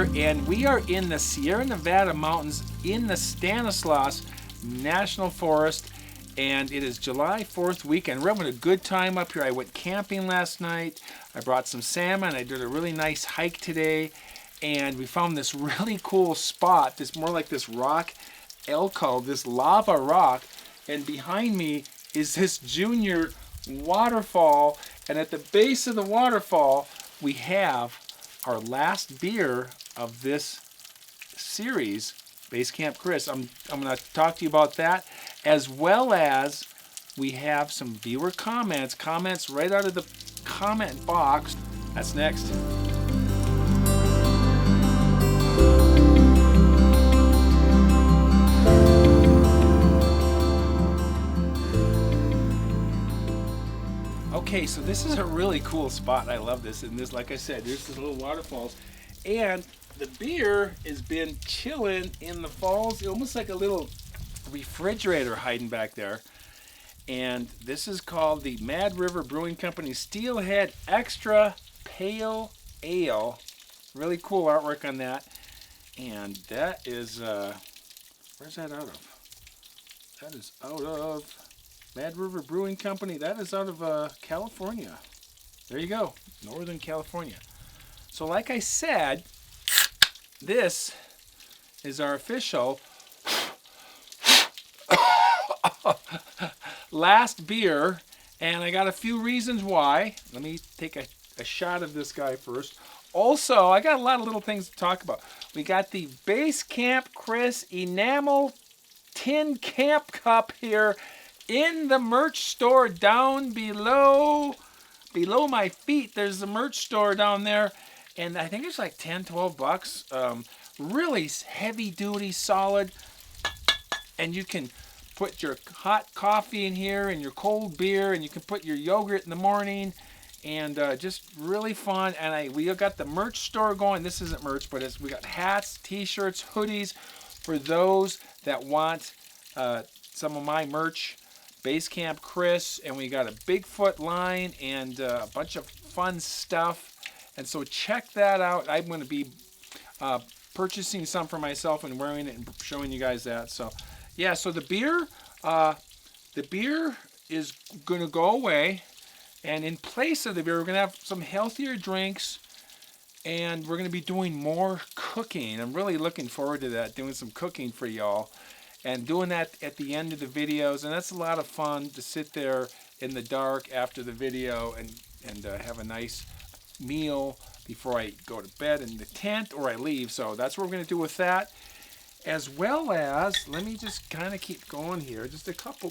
here, and we are in the Sierra Nevada mountains in the Stanislaus National Forest, and it is July 4th weekend. We're having a good time up here. I went camping last night. I brought some salmon. I did a really nice hike today, and we found this really cool spot. This more like this rock elko, this lava rock, and behind me is this junior waterfall, and at the base of the waterfall we have our last beer of this series, Base Camp Chris. I'm going to talk to you about that, as well as we have some viewer comments right out of the comment box. That's next. Okay, so this is a really cool spot. I love this. And this, like I said, there's this little waterfalls. And the beer has been chilling in the falls, almost like a little refrigerator hiding back there. And this is called the Mad River Brewing Company Steelhead Extra Pale Ale. Really cool artwork on that. And that is, where's that out of? That is out of Mad River Brewing Company. That is out of California. There you go, Northern California. So like I said, this is our official last beer, and I got a few reasons why. Let me take a shot of this guy first. Also, I got a lot of little things to talk about. We got the Base Camp Chris enamel tin camp cup here in the merch store down below my feet. There's the merch store down there, and I think it's like 10, 12 bucks. Really heavy duty, solid, and you can put your hot coffee in here and your cold beer, and you can put your yogurt in the morning, and just really fun. And we got the merch store going. This isn't merch, but we got hats, t-shirts, hoodies for those that want some of my merch. Base Camp Chris, and we got a BigFoot line and a bunch of fun stuff. And so check that out. I'm going to be purchasing some for myself and wearing it and showing you guys that. So yeah, so the beer is going to go away, and in place of the beer, we're going to have some healthier drinks, and we're going to be doing more cooking. I'm really looking forward to that, doing some cooking for y'all. And doing that at the end of the videos, and that's a lot of fun to sit there in the dark after the video and have a nice meal before I go to bed in the tent or I leave. So that's what we're going to do with that, as well as, let me just kind of keep going here. Just a couple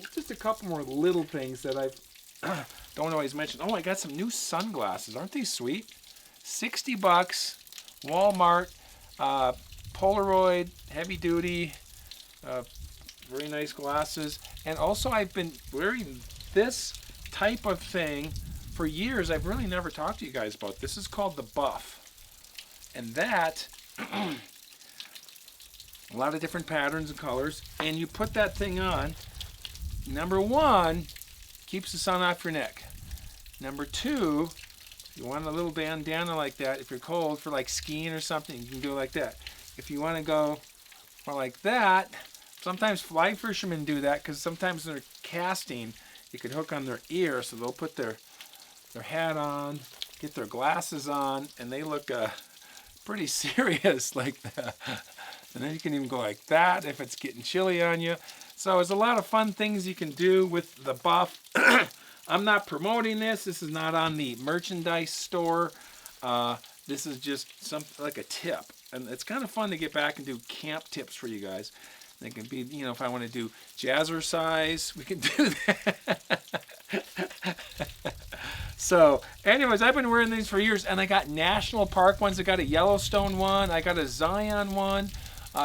more little things that I don't always mention. Oh, I got some new sunglasses. Aren't they sweet? 60 bucks, Walmart, Polaroid, heavy duty. Very nice glasses. And also, I've been wearing this type of thing for years. I've really never talked to you guys about. This is called the Buff, and that a lot of different patterns and colors, and you put that thing on. Number one, keeps the sun off your neck. Number two, you want a little bandana like that if you're cold for like skiing or something, you can do it like that. If you want to go more like that, sometimes fly fishermen do that, because sometimes they're casting, you could hook on their ear, so they'll put their hat on, get their glasses on, and they look pretty serious like that. And then you can even go like that if it's getting chilly on you. So there's a lot of fun things you can do with the Buff. I'm not promoting this. This is not on the merchandise store. This is just something like a tip. And it's kind of fun to get back and do camp tips for you guys. They can be, you know, if I want to do jazzercise, we can do that. So, anyways, I've been wearing these for years, and I got national park ones. I got a Yellowstone one. I got a Zion one.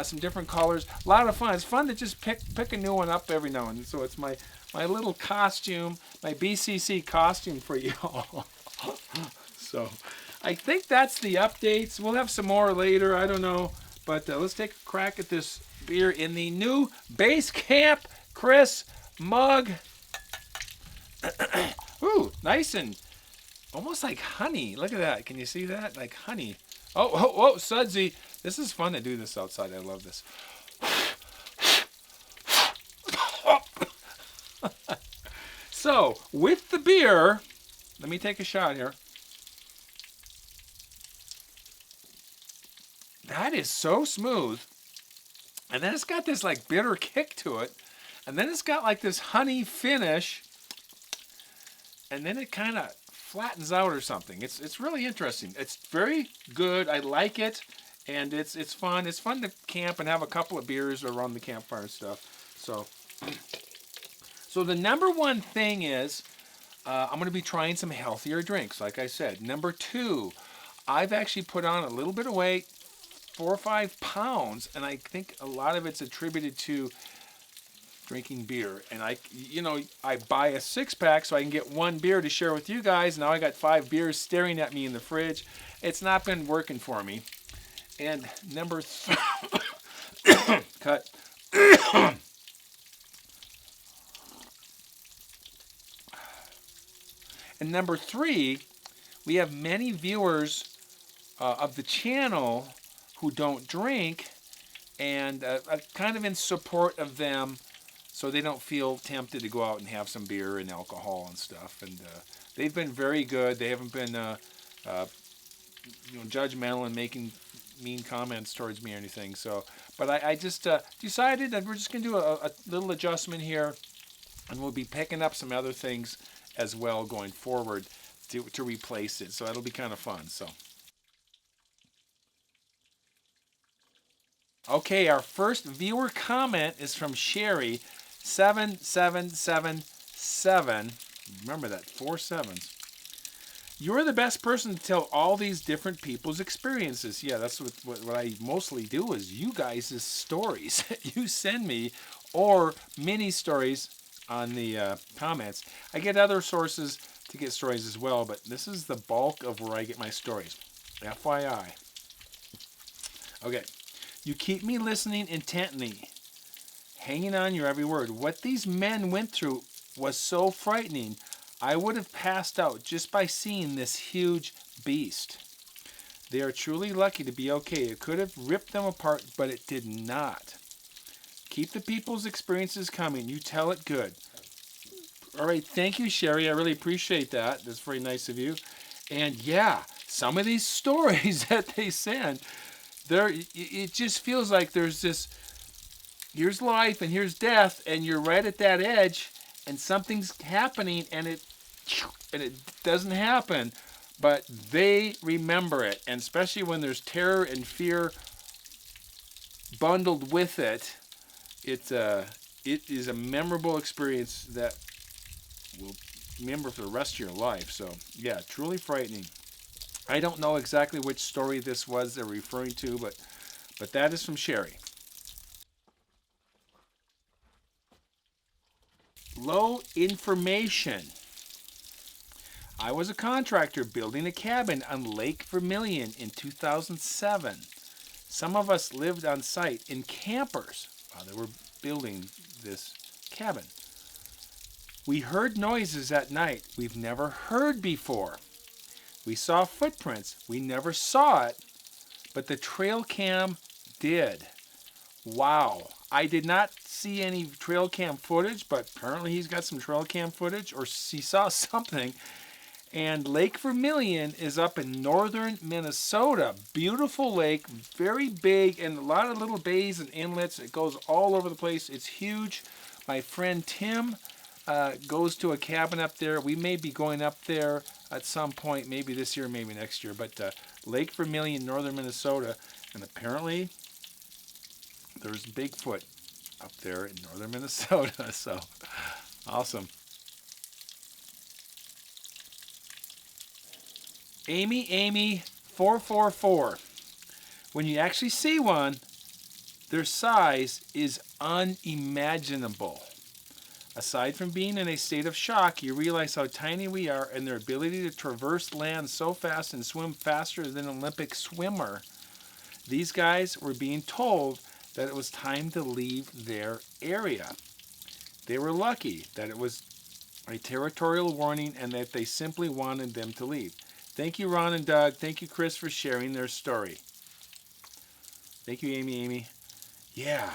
Some different colors. A lot of fun. It's fun to just pick a new one up every now and then. So it's my little costume, my BCC costume for y'all. So, I think that's the updates. We'll have some more later. I don't know. But let's take a crack at this beer in the new Base Camp Chris mug. Ooh, nice and almost like honey. Look at that. Can you see that? Like honey. Oh, sudsy. This is fun to do this outside. I love this. So, with the beer, let me take a shot here. That is so smooth. And then it's got this like bitter kick to it. And then it's got like this honey finish. And then it kind of flattens out or something. It's really interesting. It's very good. I like it. And it's fun. It's fun to camp and have a couple of beers around the campfire and stuff. So the number one thing is I'm going to be trying some healthier drinks, like I said. Number two, I've actually put on a little bit of weight, 4 or 5 pounds, and I think a lot of it's attributed to drinking beer. And I buy a 6-pack so I can get 1 beer to share with you guys. Now I got 5 beers staring at me in the fridge. It's not been working for me. And number cut. And number 3, we have many viewers of the channel who don't drink, and I'm kind of in support of them so they don't feel tempted to go out and have some beer and alcohol and stuff. And they've been very good. They haven't been judgmental and making mean comments towards me or anything. So, but I just decided that we're just going to do a little adjustment here, and we'll be picking up some other things as well going forward to replace it. So that'll be kind of fun. So, okay, our first viewer comment is from Sherry 7777. Remember that, 4 7s. You're the best person to tell all these different people's experiences. Yeah, that's what I mostly do is you guys' stories you send me, or mini stories on the comments. I get other sources to get stories as well, but this is the bulk of where I get my stories. FYI. Okay. You keep me listening intently, hanging on your every word. What these men went through was so frightening. I would have passed out just by seeing this huge beast. They are truly lucky to be okay. It could have ripped them apart, but it did not. Keep the people's experiences coming. You tell it good. All right, thank you, Sherry. I really appreciate that. That's very nice of you. And yeah, some of these stories that they send, it just feels like there's this, here's life and here's death, and you're right at that edge, and something's happening, and it doesn't happen, but they remember it, and especially when there's terror and fear bundled with it, it is a memorable experience that will remember for the rest of your life. So yeah, truly frightening. I don't know exactly which story this was they're referring to, but that is from Sherry. Low information. I was a contractor building a cabin on Lake Vermilion in 2007. Some of us lived on site in campers while they were building this cabin. We heard noises at night we've never heard before. We saw footprints. We never saw it, but the trail cam did. Wow. I did not see any trail cam footage, but apparently he's got some trail cam footage, or he saw something. And Lake Vermilion is up in northern Minnesota. Beautiful lake, very big, and a lot of little bays and inlets. It goes all over the place. It's huge. My friend Tim goes to a cabin up there. We may be going up there at some point, maybe this year, maybe next year. But Lake Vermilion, northern Minnesota, and apparently there's BigFoot up there in northern Minnesota. So awesome. Amy 444. When you actually see one, their size is unimaginable. Aside from being in a state of shock, you realize how tiny we are and their ability to traverse land so fast and swim faster than an Olympic swimmer. These guys were being told that it was time to leave their area. They were lucky that it was a territorial warning and that they simply wanted them to leave. Thank you, Ron and Doug. Thank you, Chris, for sharing their story. Thank you, Amy. Yeah,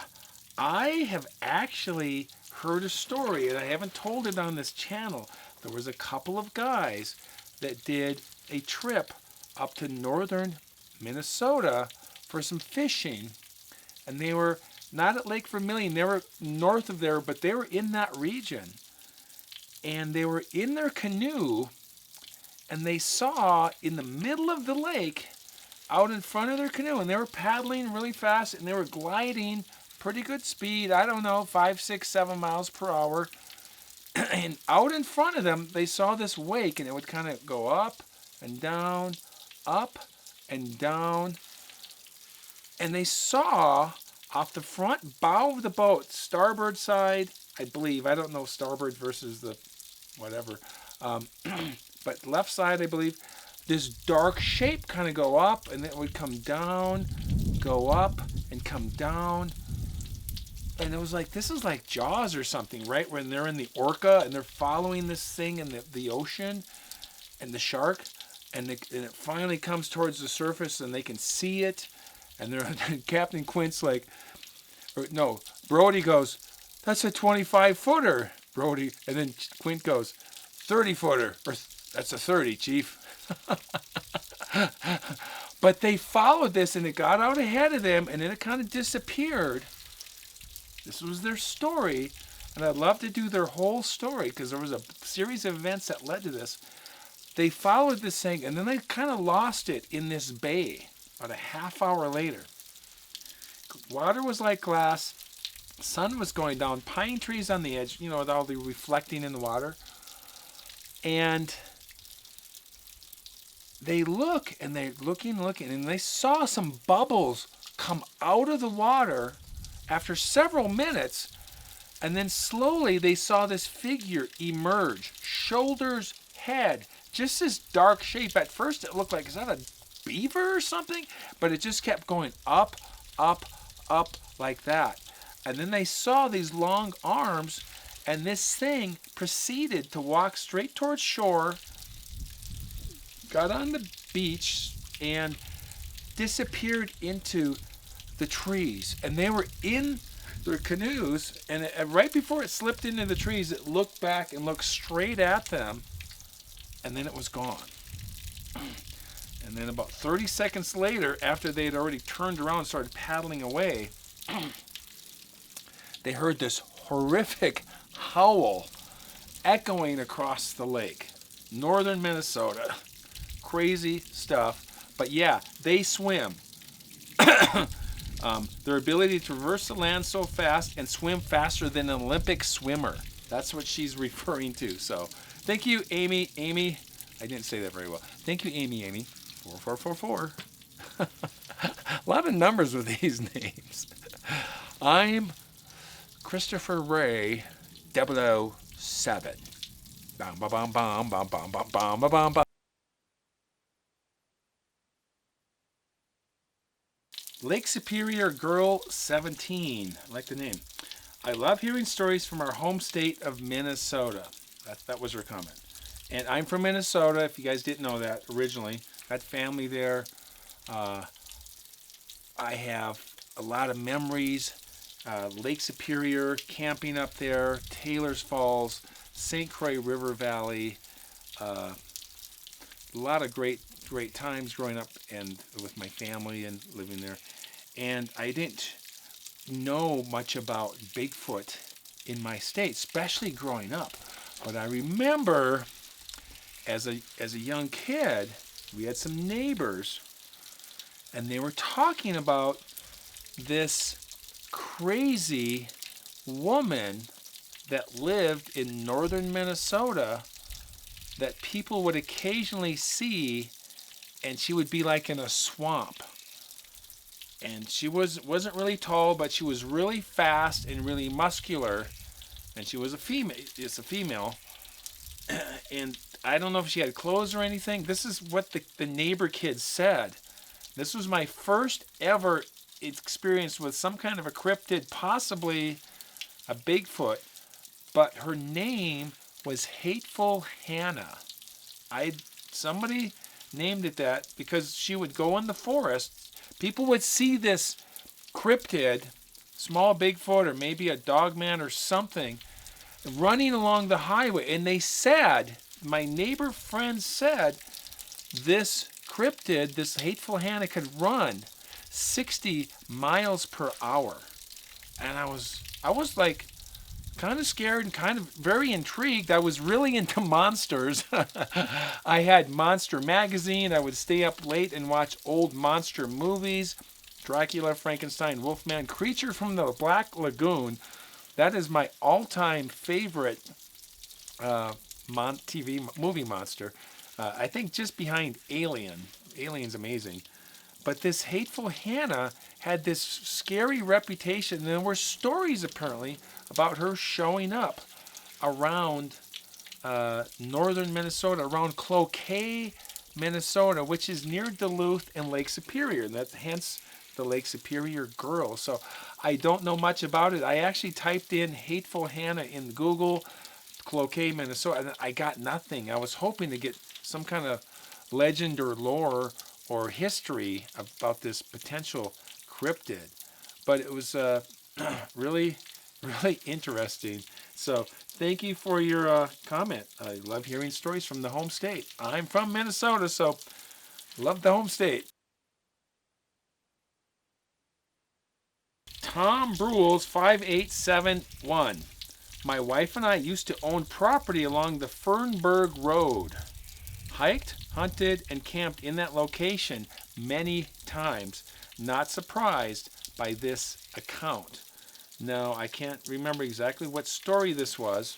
I have actually heard a story, and I haven't told it on this channel. There was a couple of guys that did a trip up to northern Minnesota for some fishing, and they were not at Lake Vermilion. They were north of there, but they were in that region. And they were in their canoe, and they saw in the middle of the lake, out in front of their canoe, and they were paddling really fast, and they were gliding pretty good speed. I don't know, 5, 6, 7 miles per hour. And out in front of them, they saw this wake, and it would kind of go up and down, up and down. And they saw off the front bow of the boat, starboard side, I believe, I don't know starboard versus the whatever, but left side, I believe, this dark shape kind of go up, and it would come down, go up, and come down. And it was like, this is like Jaws or something, right? When they're in the orca and they're following this thing in the ocean and the shark, and it finally comes towards the surface and they can see it. And Captain Quint's like, no, Brody goes, that's a 25-footer, Brody. And then Quint goes, 30-footer. Or, that's a 30, Chief. But they followed this, and it got out ahead of them, and then it kind of disappeared. This was their story, and I'd love to do their whole story because there was a series of events that led to this. They followed this thing, and then they kind of lost it in this bay about a half hour later. Water was like glass. Sun was going down. Pine trees on the edge, with all the reflecting in the water. And they look, and they're looking, and they saw some bubbles come out of the water after several minutes, and then slowly they saw this figure emerge, shoulders, head, just this dark shape. At first it looked like, is that a beaver or something? But it just kept going up, up, up like that. And then they saw these long arms, and this thing proceeded to walk straight towards shore, got on the beach, and disappeared into the trees. And they were in their canoes, and right before it slipped into the trees, it looked back and looked straight at them, and then it was gone. And then about 30 seconds later, after they had already turned around and started paddling away, they heard this horrific howl echoing across the lake. Northern Minnesota. Crazy stuff. But yeah, they swim. Their ability to traverse the land so fast and swim faster than an Olympic swimmer. That's what she's referring to. So thank you, Amy. I didn't say that very well. Thank you, Amy. 4444. A lot of numbers with these names. I'm Christopher Ray 007. Bam, bam, bam, bam, bam, bam, bam, bam, bam, bam. Lake Superior Girl 17. I like the name. I love hearing stories from our home state of Minnesota. That was her comment. And I'm from Minnesota, if you guys didn't know that originally. Got family there. I have a lot of memories. Lake Superior, camping up there, Taylor's Falls, St. Croix River Valley. A lot of great times growing up and with my family and living there. And I didn't know much about Bigfoot in my state, especially growing up. But I remember as a young kid, we had some neighbors, and they were talking about this crazy woman that lived in northern Minnesota that people would occasionally see, and she would be like in a swamp. And she wasn't really tall, but she was really fast and really muscular. And she was a female. It's a female. And I don't know if she had clothes or anything. This is what the neighbor kids said. This was my first ever experience with some kind of a cryptid, possibly a Bigfoot. But her name was Hateful Hannah. Somebody named it that because she would go in the forest. People would see this cryptid, small Bigfoot or maybe a dogman or something, running along the highway. And they said, my neighbor friend said, this cryptid, this hateful Hannah, could run 60 miles per hour. And I was like kind of scared and kind of very intrigued. I was really into monsters. I had Monster Magazine. I would stay up late and watch old monster movies. Dracula, Frankenstein, Wolfman, Creature from the Black Lagoon. That is my all-time favorite TV movie monster. I think just behind Alien. Alien's amazing. But this hateful Hannah had this scary reputation. And there were stories, apparently, about her showing up around northern Minnesota, around Cloquet, Minnesota, which is near Duluth and Lake Superior. And that's hence the Lake Superior girl. So I don't know much about it. I actually typed in hateful Hannah in Google, Cloquet, Minnesota, and I got nothing. I was hoping to get some kind of legend or lore or history about this potential cryptid. But it was really, really interesting. So thank you for your comment. I love hearing stories from the home state. I'm from Minnesota, so love the home state. Tom Brules 5871. My wife and I used to own property along the Fernberg Road. Hiked, hunted, and camped in that location many times. Not surprised by this account. Now, I can't remember exactly what story this was,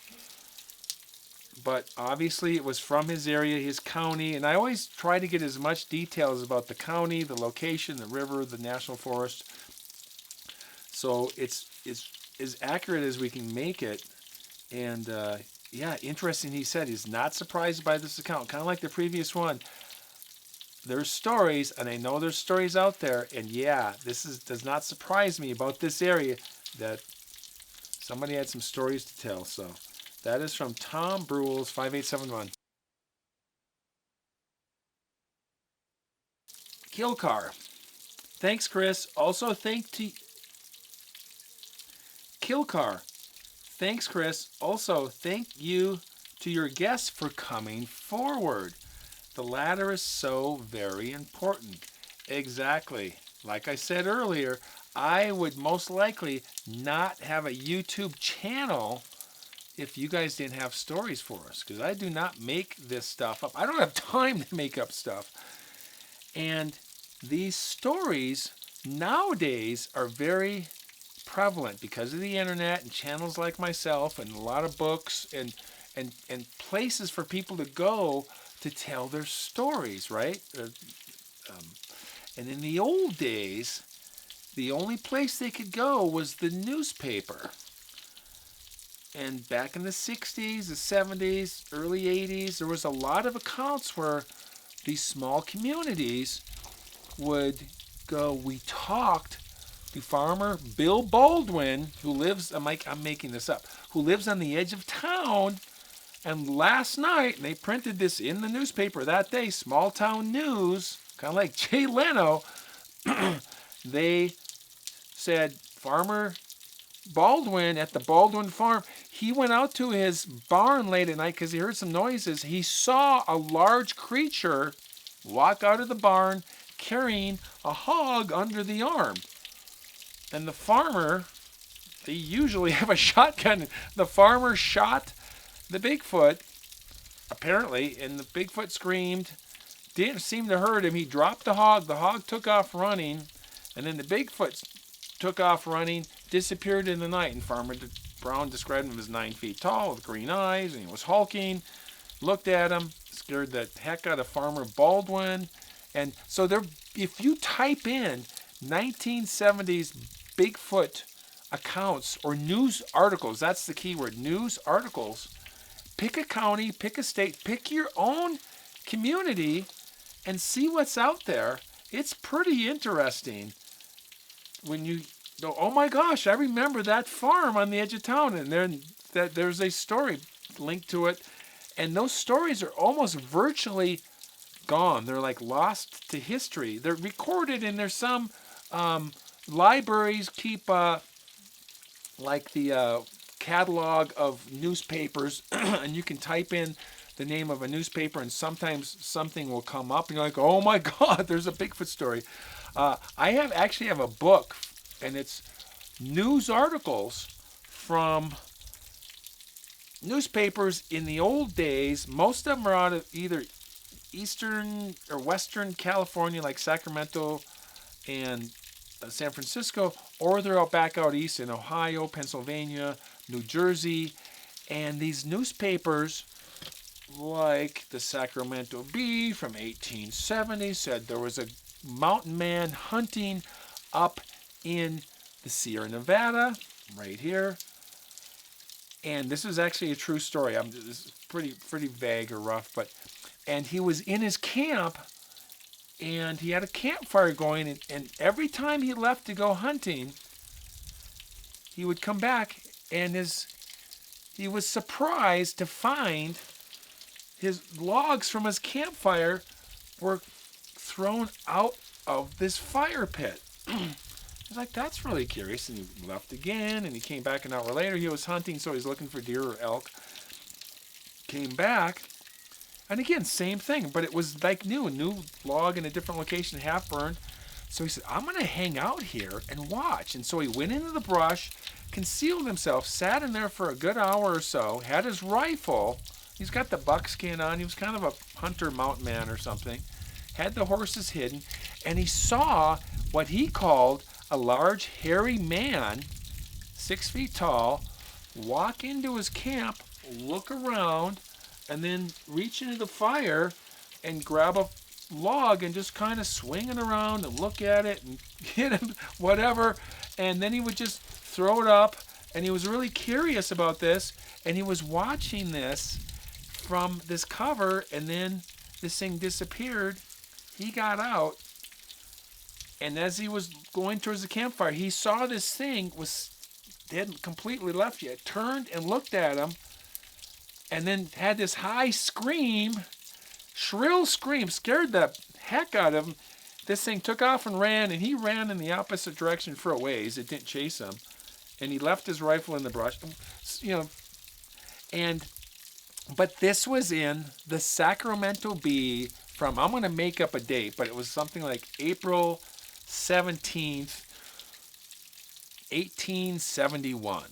but obviously it was from his area, his county, and I always try to get as much details about the county, the location, the river, the national forest. So it's as accurate as we can make it. And yeah, interesting. He said he's not surprised by this account. Kind of like the previous one. There's stories, and I know there's stories out there. And yeah, does not surprise me about this area that somebody had some stories to tell. So that is from Tom Brules 5871. Kilcar. Thanks, Chris. Also, Kilcar. Thanks, Chris. Also, thank you to your guests for coming forward. The latter is so very important. Exactly. Like I said earlier, I would most likely not have a YouTube channel if you guys didn't have stories for us, because I do not make this stuff up. I don't have time to make up stuff. And these stories nowadays are very prevalent because of the internet and channels like myself and a lot of books and places for people to go to tell their stories, right? And in the old days, the only place they could go was the newspaper. And back in the 60s, the 70s, early 80s, there was a lot of accounts where these small communities would go, we talked to farmer Bill Baldwin, who lives, I'm making this up, who lives on the edge of town. And last night, and they printed this in the newspaper that day, small town news, kind of like Jay Leno, they said Farmer Baldwin at the Baldwin farm, he went out to his barn late at night because he heard some noises. He saw a large creature walk out of the barn carrying a hog under the arm. And the farmer, they usually have a shotgun. The farmer shot the Bigfoot, apparently, and the Bigfoot screamed. Didn't seem to hurt him. He dropped the hog. The hog took off running, and then the Bigfoot took off running, disappeared in the night. And Farmer Brown described him as 9 feet tall with green eyes, and he was hulking. Looked at him, scared the heck out of Farmer Baldwin. And so there, if you type in 1970s Bigfoot accounts or news articles, that's the key word, news articles, pick a county, pick a state, pick your own community and see what's out there. It's pretty interesting when you go, oh my gosh, I remember that farm on the edge of town, and then there's a story linked to it, and those stories are almost virtually gone. They're like lost to history. They're recorded, and there's some libraries keep like the catalog of newspapers, and you can type in the name of a newspaper, and sometimes something will come up, and you're like, oh my God, there's a Bigfoot story. I actually have a book, and it's news articles from newspapers in the old days. Most of them are out of either eastern or western California, like Sacramento and San Francisco, or they're back out east in Ohio, Pennsylvania, New Jersey. And these newspapers, like the Sacramento Bee from 1870, said there was a mountain man hunting up in the Sierra Nevada, right here. And this is actually a true story. This is pretty vague or rough, and he was in his camp, and he had a campfire going, and every time he left to go hunting, he would come back, and he was surprised to find his logs from his campfire were thrown out of this fire pit. He's like, that's really curious. And he left again, and he came back an hour later. He was hunting, so he's looking for deer or elk. Came back, and again, same thing, but it was like a new log in a different location, half burned. So he said, I'm going to hang out here and watch. And so he went into the brush, concealed himself, sat in there for a good hour or so, had his rifle. He's got the buckskin on. He was kind of a hunter mountain man or something. Had the horses hidden, and he saw what he called a large hairy man, 6 feet tall, walk into his camp, look around, and then reach into the fire and grab a log and just kind of swing it around and look at it and hit him, whatever. And then he would just throw it up, and he was really curious about this, and he was watching this from this cover, and then this thing disappeared. He got out, and as he was going towards the campfire, he saw this thing hadn't completely left yet, turned and looked at him, and then had this high scream, shrill scream, scared the heck out of him. This thing took off and ran, and he ran in the opposite direction for a ways. It didn't chase him, and he left his rifle in the brush, but this was in the Sacramento Bee from, I'm going to make up a date, but it was something like April 17th, 1871.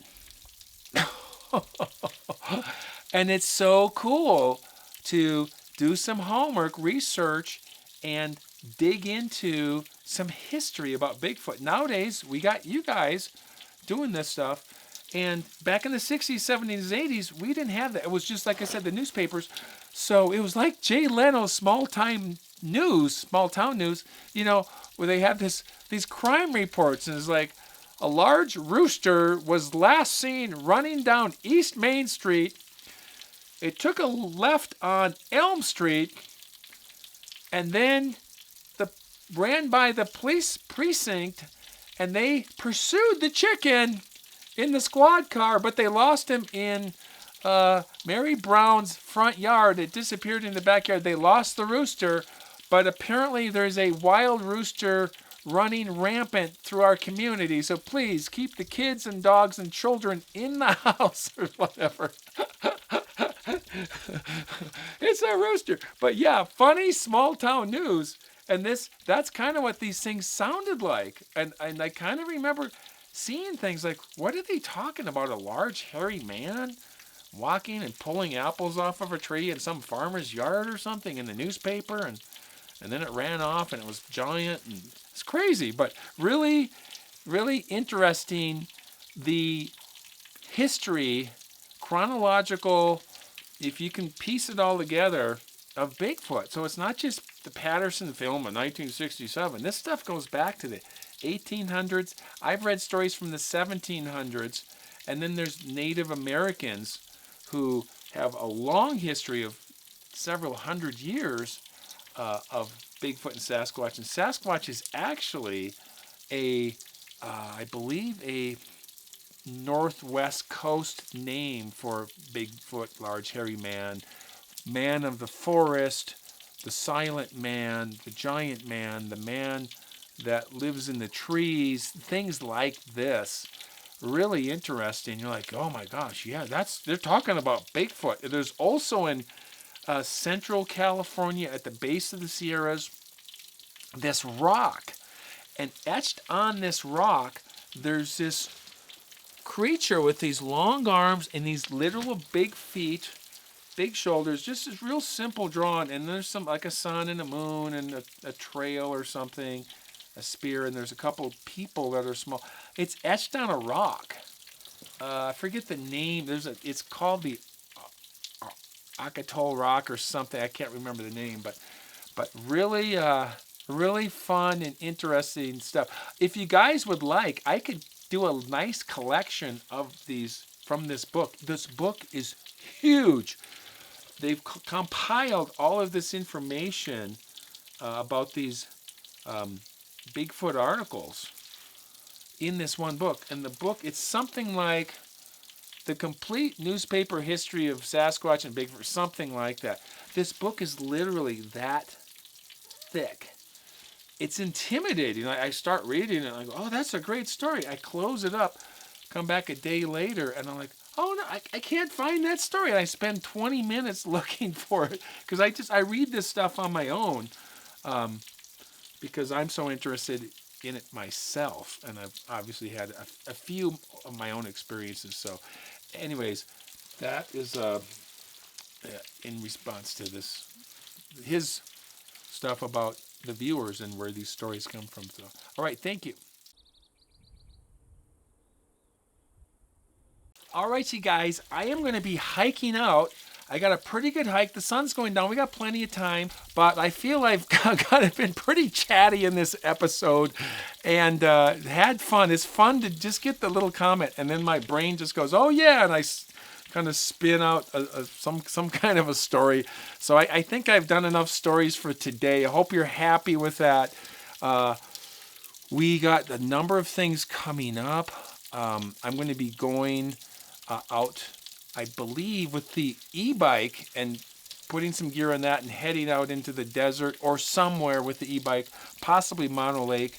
And it's so cool to do some homework, research, and dig into some history about Bigfoot. Nowadays, we got you guys doing this stuff. And back in the 60s, 70s, 80s, we didn't have that. It was just, like I said, the newspapers. So it was like Jay Leno's small town news, where they have these crime reports. And it's like, a large rooster was last seen running down East Main Street. It took a left on Elm Street, and then ran by the police precinct, and they pursued the chicken in the squad car, but they lost him in Mary Brown's front yard. It disappeared in the backyard. They lost the rooster, but apparently there's a wild rooster running rampant through our community. So please keep the kids and dogs and children in the house or whatever. It's a rooster. But yeah, funny small town news. And that's kind of what these things sounded like. And I kind of remember seeing things like, what are they talking about? A large hairy man walking and pulling apples off of a tree in some farmer's yard or something in the newspaper, and then it ran off, and it was giant, and it's crazy, but really, really interesting, the history, chronological, if you can piece it all together, of Bigfoot. So it's not just the Patterson film of 1967. This stuff goes back to the 1800s. I've read stories from the 1700s, and then there's Native Americans who have a long history of several hundred years of Bigfoot and Sasquatch. And Sasquatch is actually I believe a Northwest Coast name for Bigfoot, large hairy man, man of the forest, the silent man, the giant man, the man that lives in the trees, things like this. Really interesting. You're like, oh my gosh, yeah, they're talking about Bigfoot. There's also in Central California at the base of the Sierras, this rock. And etched on this rock, there's this creature with these long arms and these literal big feet, big shoulders, just this real simple drawing. And there's some, like a sun and a moon and a trail or something, a spear, and there's a couple people that are small. It's etched on a rock. I forget the name. It's called the Acoustic rock or something. I can't remember the name, but really, really fun and interesting stuff. If you guys would like, I could do a nice collection of these from this book. This book is huge. They've compiled all of this information about these Bigfoot articles in this one book. And the book, it's something like the complete newspaper history of Sasquatch and Bigfoot, something like that. This book is literally that thick. It's intimidating. I start reading it and I go, oh, that's a great story. I close it up, come back a day later, and I'm like, oh no, I can't find that story. And I spend 20 minutes looking for it because I read this stuff on my own because I'm so interested in it myself, and I've obviously had a few of my own experiences. So anyways, that is in response to this, his stuff about the viewers and where these stories come from. So, all right, thank you. All right, you guys, I am going to be hiking out. I got a pretty good hike. The sun's going down. We got plenty of time, but I feel I've been pretty chatty in this episode and had fun. It's fun to just get the little comment, and then my brain just goes, oh yeah, and I kind of spin out some kind of a story. So I think I've done enough stories for today. I hope you're happy with that. We got a number of things coming up. I'm going to be going out, I believe, with the e-bike and putting some gear on that and heading out into the desert or somewhere with the e-bike, possibly Mono Lake.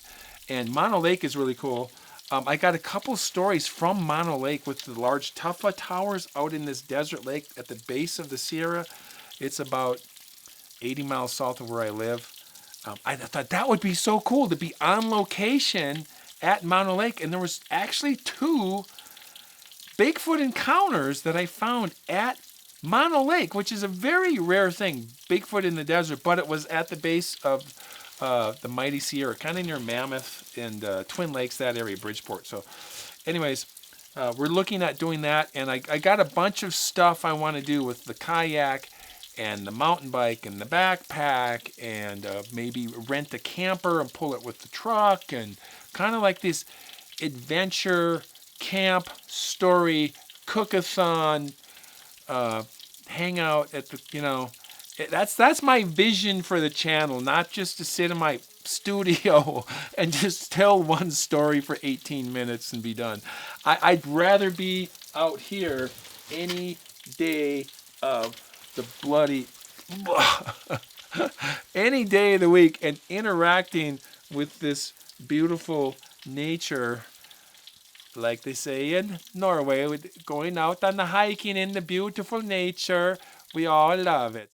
And Mono Lake is really cool. I got a couple stories from Mono Lake with the large tufa towers out in this desert lake at the base of the Sierra. It's about 80 miles south of where I live. I thought that would be so cool to be on location at Mono Lake. And there was actually 2 BigFoot Encounters that I found at Mono Lake, which is a very rare thing, Bigfoot in the desert, but it was at the base of the mighty Sierra, kind of near Mammoth and Twin Lakes, that area, Bridgeport. So anyways, we're looking at doing that, and I got a bunch of stuff I want to do with the kayak and the mountain bike and the backpack, and maybe rent a camper and pull it with the truck, and kind of like this adventure camp story cookathon, hang out at the, that's my vision for the channel, not just to sit in my studio and just tell one story for 18 minutes and be done. I'd rather be out here any day of the bloody any day of the week and interacting with this beautiful nature, like they say in Norway, with going out on the hiking in the beautiful nature. We all love it.